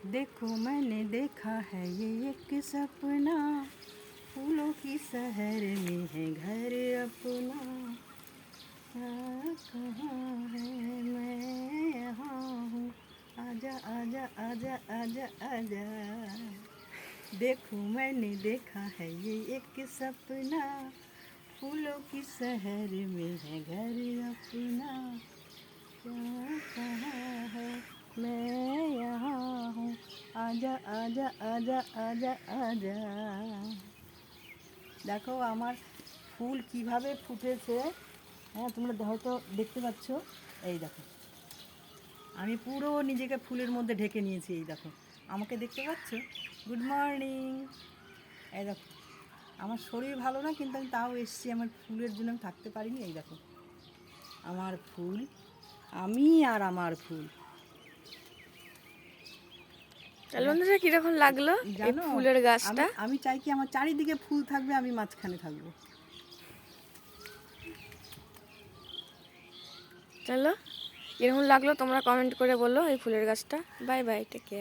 देखो मैंने देखा है ये एक सपना, फूलों की शहर में है घर अपना। कहाँ है मैं यहाँ हूँ, आजा आजा आजा आजा आजा। देखो मैंने देखा है ये एक सपना, फूलों की शहर में है घर अपना। कहाँ है मैं यहाँ हूँ, आजा आजा आजा आजा आजा। দেখো আমার ফুল কিভাবে ফুটেছে। হ্যাঁ, তোমরা হয়তো দেখতে পাচ্ছ। এই দেখো, আমি পুরো নিজেকে ফুলের মধ্যে ঢেকে নিয়েছি। এই দেখো, আমাকে দেখতে পাচ্ছ? Good morning. এই দেখো, আমার শরীর ভালো না, কিন্তু আমি তাও এসেছি। আমার ফুলের জন্য আমি থাকতে পারিনি। এই দেখো আমার ফুল, আমি আর আমার ফুল। বন্ধুরা কিরকম লাগলো এই জানো, ফুলের গাছটা? আমি চাই কি আমার চারিদিকে ফুল থাকবে, আমি মাঝখানে থাকবো। চলো, কিরকম লাগলো তোমরা কমেন্ট করে বলো এই ফুলের গাছটা। Bye bye, take care.